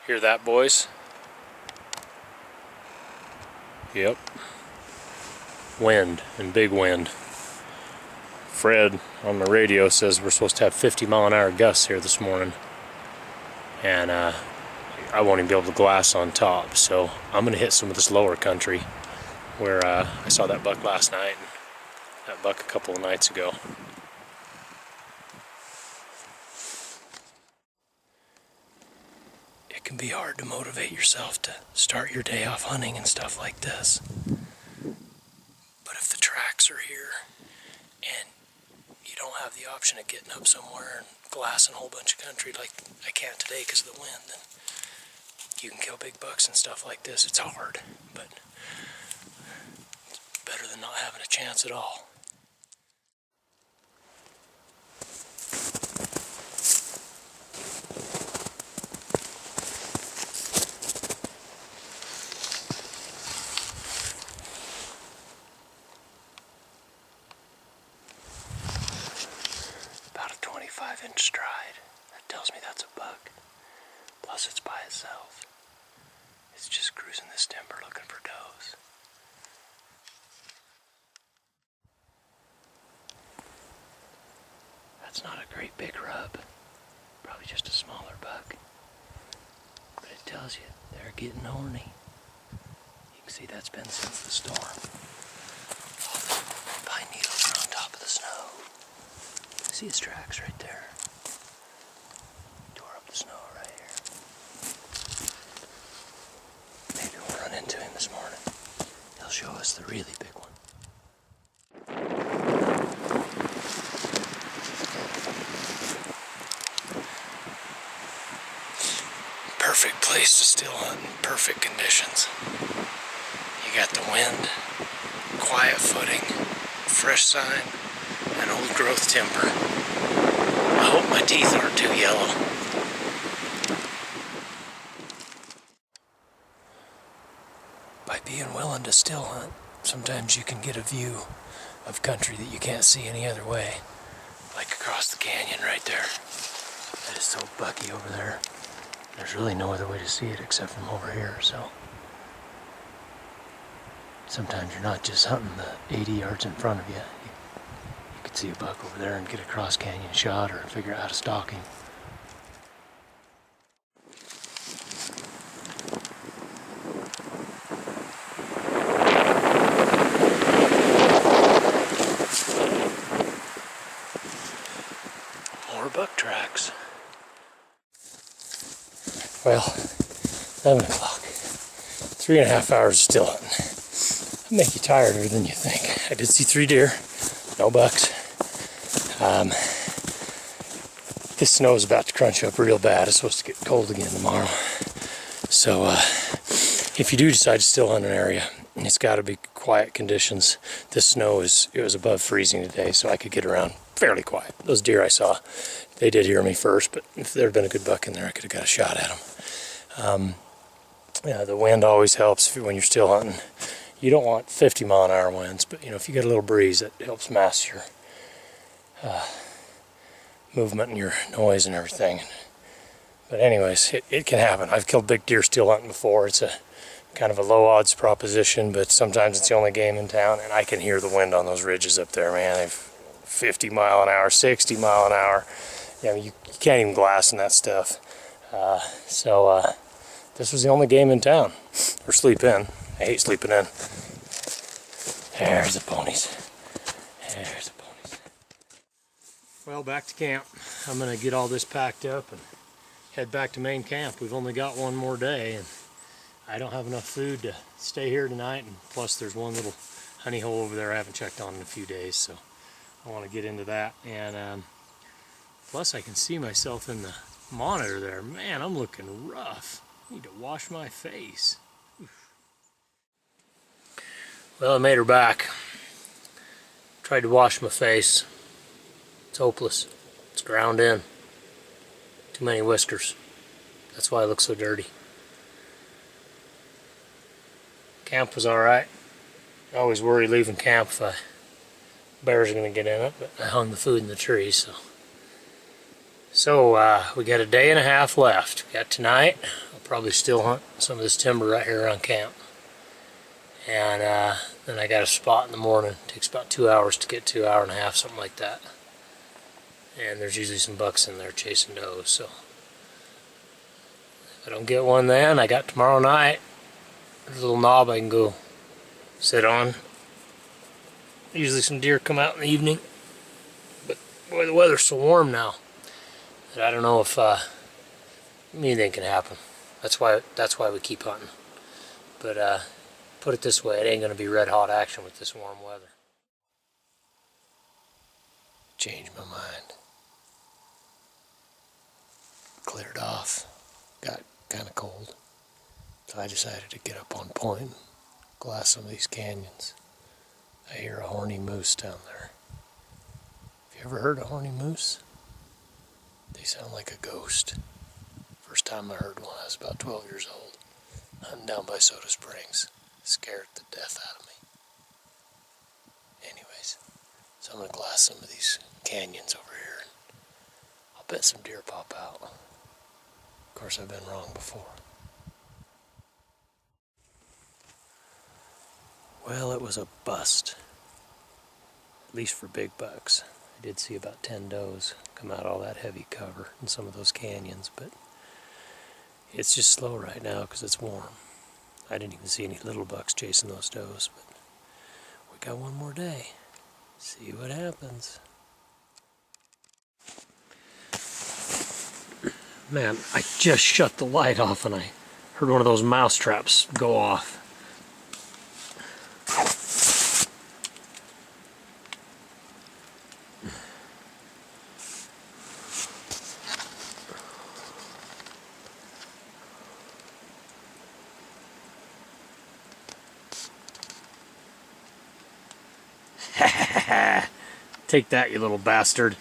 Hear that, boys? Yep. Wind, and big wind. Fred on the radio says we're supposed to have 50-mile-an-hour gusts here this morning. And I won't even be able to glass on top, so I'm going to hit some of this lower country where I saw that buck last night and that buck a couple of nights ago. It can be hard to motivate yourself to start your day off hunting and stuff like this. But if the tracks are here and you don't have the option of getting up somewhere and glassing a whole bunch of country like I can't today because of the wind, then you can kill big bucks and stuff like this. It's hard, but it's better than not having a chance at all. About a 25-inch stride. That tells me that's a buck. Plus it's by itself. It's just cruising this timber looking for does. That's not a great big rub. Probably just a smaller buck. But it tells you they're getting horny. You can see that's been since the storm. Pine needles are on top of the snow. See his tracks right there. Tore up the snow right here. Maybe we'll run into him this morning. He'll show us the really big one. Perfect place to still hunt in perfect conditions. You got the wind, quiet footing, fresh sign, and old growth timber. I hope my teeth aren't too yellow. By being willing to still hunt, sometimes you can get a view of country that you can't see any other way. Like across the canyon right there. That is so bucky over there. There's really no other way to see it except from over here, so. Sometimes you're not just hunting the 80 yards in front of you. You could see a buck over there and get a cross canyon shot or figure out how to stalk him. More buck tracks. Well, 11 o'clock. 3.5 hours of still hunting. It'll make you tireder than you think. I did see 3 deer, no bucks. This snow is about to crunch up real bad. It's supposed to get cold again tomorrow. So if you do decide to still hunt an area, it's got to be quiet conditions. This snow it was above freezing today, so I could get around fairly quiet. Those deer I saw, they did hear me first, but if there had been a good buck in there, I could have got a shot at them. Yeah, the wind always helps when you're still hunting. You don't want 50-mile-an-hour winds, but if you get a little breeze, it helps mask your movement and your noise and everything. But anyways, it can happen. I've killed big deer still hunting before. It's a kind of a low odds proposition, but sometimes it's the only game in town, and I can hear the wind on those ridges up there, man. They've 50-mile-an-hour, 60-mile-an-hour. You can't even glass in that stuff. This was the only game in town. Or sleep in. I hate sleeping in. There's the ponies. There's the ponies. Well, back to camp. I'm going to get all this packed up and head back to main camp. We've only got one more day, and I don't have enough food to stay here tonight. And plus, there's one little honey hole over there I haven't checked on in a few days, so I want to get into that. And plus, I can see myself in the monitor there. Man, I'm looking rough. I need to wash my face. Well, I made her back. Tried to wash my face. It's hopeless. It's ground in. Too many whiskers. That's why I look so dirty. Camp was alright. I always worry leaving camp if bears are going to get in it, but I hung the food in the tree, so we got a day and a half left. We got tonight. I'll probably still hunt some of this timber right here around camp. And then I got a spot in the morning. It takes about 2 hours to get to, hour and a half, something like that. And there's usually some bucks in there chasing does, so if I don't get one then, I got tomorrow night. There's a little knob I can go sit on. Usually some deer come out in the evening, but boy, the weather's so warm now that I don't know if anything can happen. That's why we keep hunting. But put it this way, it ain't gonna be red hot action with this warm weather. Changed my mind. Cleared off. Got kind of cold. So I decided to get up on point and glass some of these canyons. I hear a horny moose down there. Have you ever heard a horny moose? They sound like a ghost. First time I heard one, I was about 12 years old. Hunting down by Soda Springs. Scared the death out of me. Anyways, so I'm going to glass some of these canyons over here. I'll bet some deer pop out. Of course, I've been wrong before. Well, it was a bust. At least for big bucks. I did see about 10 does come out all that heavy cover in some of those canyons, but it's just slow right now because it's warm. I didn't even see any little bucks chasing those does, but we got one more day. See what happens. Man, I just shut the light off and I heard one of those mouse traps go off. Take that, you little bastard.